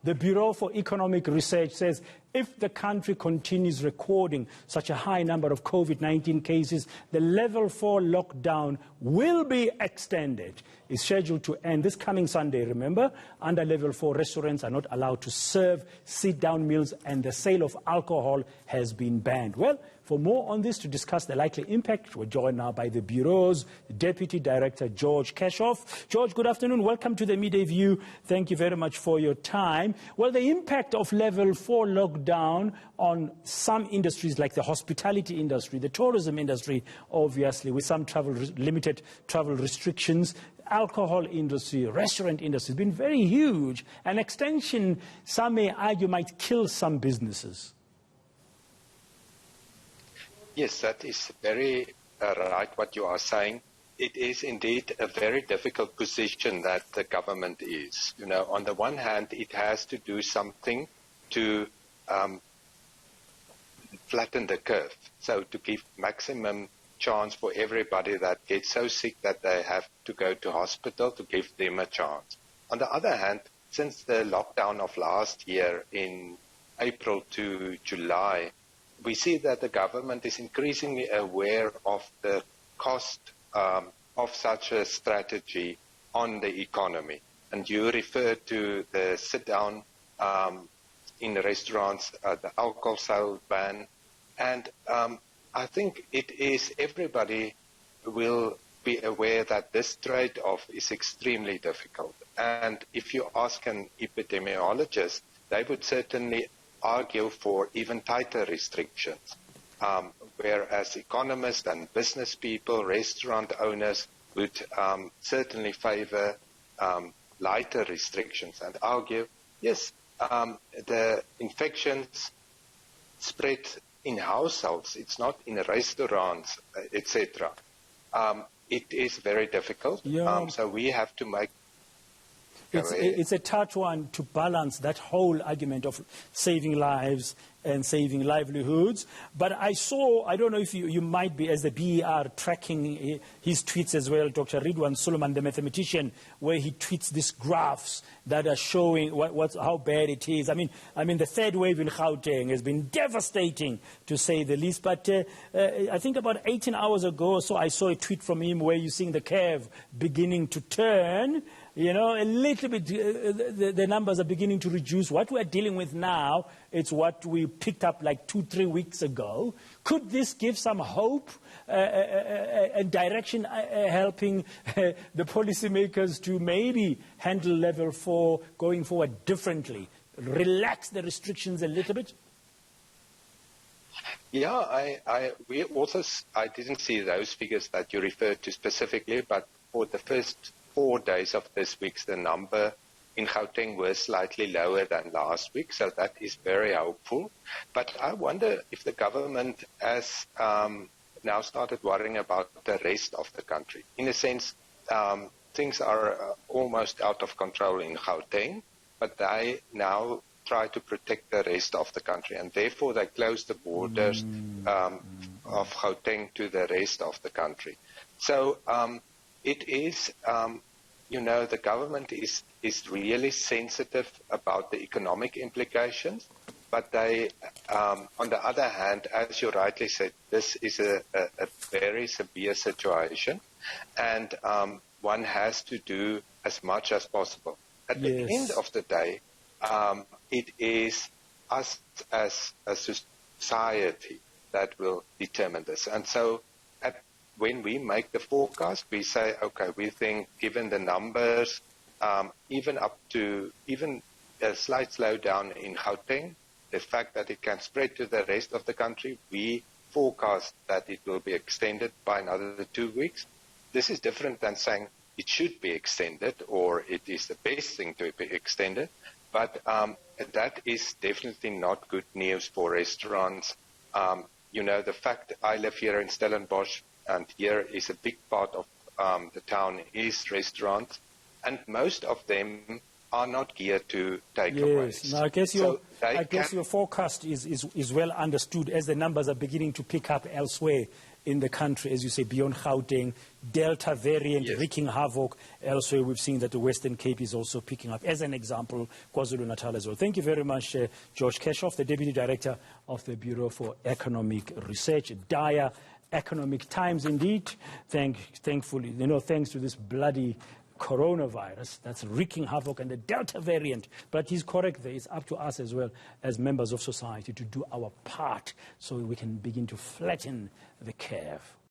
The Bureau for Economic Research says if the country continues recording such a high number of COVID-19 cases, the level 4 lockdown will be extended. It's scheduled to end this coming Sunday, remember? Under level 4, restaurants are not allowed to serve sit-down meals and the sale of alcohol has been banned. Well, for more on this, to discuss the likely impact, we're joined now by the Bureau's Deputy Director, George Kershoff. George, good afternoon. Welcome to the Midday View. Thank you very much for your time. Well, the impact of level 4 lockdown on some industries like the hospitality industry, the tourism industry, obviously, with some limited travel restrictions, alcohol industry, restaurant industry, has been very huge. An extension, some may argue, might kill some businesses. Yes, that is very right what you are saying. It is indeed a very difficult position that the government is. You know, on the one hand, it has to do something to flatten the curve, so to give maximum chance for everybody that gets so sick that they have to go to hospital, to give them a chance. On the other hand, since the lockdown of last year in April to July, we see that the government is increasingly aware of the cost of such a strategy on the economy. And you refer to the sit-down in the restaurants, the alcohol sale ban. And I think it is everybody will be aware that this trade-off is extremely difficult. And if you ask an epidemiologist, they would certainly argue for even tighter restrictions, whereas economists and business people, restaurant owners would certainly favor lighter restrictions and argue, yes, the infections spread in households, it's not in restaurants, etc. It is very difficult, so we have to make It's a tough one to balance that whole argument of saving lives and saving livelihoods. But I saw, I don't know if you might be, as the BER, tracking his tweets as well, Dr. Ridwan Suleiman, the mathematician, where he tweets these graphs that are showing how bad it is. I mean, the third wave in Gauteng has been devastating, to say the least. But I think about 18 hours ago or so, I saw a tweet from him where you're seeing the curve beginning to turn. You know, a little bit, the numbers are beginning to reduce. What we're dealing with now, it's what we picked up like 2-3 weeks ago. Could this give some hope and direction, helping the policymakers to maybe handle level 4 going forward differently, relax the restrictions a little bit? Yeah, I didn't see those figures that you referred to specifically, but for the first 4 days of this week, the number in Gauteng was slightly lower than last week, so that is very hopeful. But I wonder if the government has now started worrying about the rest of the country. In a sense, things are almost out of control in Gauteng, but they now try to protect the rest of the country, and therefore they close the borders of Gauteng to the rest of the country. So it is, the government is really sensitive about the economic implications, but they, on the other hand, as you rightly said, this is a very severe situation, and one has to do as much as possible. At the end of the day, it is us as a society that will determine this. And so when we make the forecast, we say, okay, we think given the numbers, even a slight slowdown in Gauteng, the fact that it can spread to the rest of the country, we forecast that it will be extended by another 2 weeks. This is different than saying it should be extended or it is the best thing to be extended. But that is definitely not good news for restaurants. The fact I live here in Stellenbosch, and here is a big part of the town is restaurants, and most of them are not geared to takeaways. Yes, now I guess your forecast is well understood as the numbers are beginning to pick up elsewhere in the country, as you say, beyond Gauteng, Delta variant wreaking havoc. Elsewhere, we've seen that the Western Cape is also picking up, as an example, KwaZulu-Natal as well. Thank you very much, George Kershoff, the Deputy Director of the Bureau for Economic Research. Dire economic times indeed, thankfully, thanks to this bloody coronavirus that's wreaking havoc and the Delta variant. But he's correct there. It's up to us as well as members of society to do our part so we can begin to flatten the curve.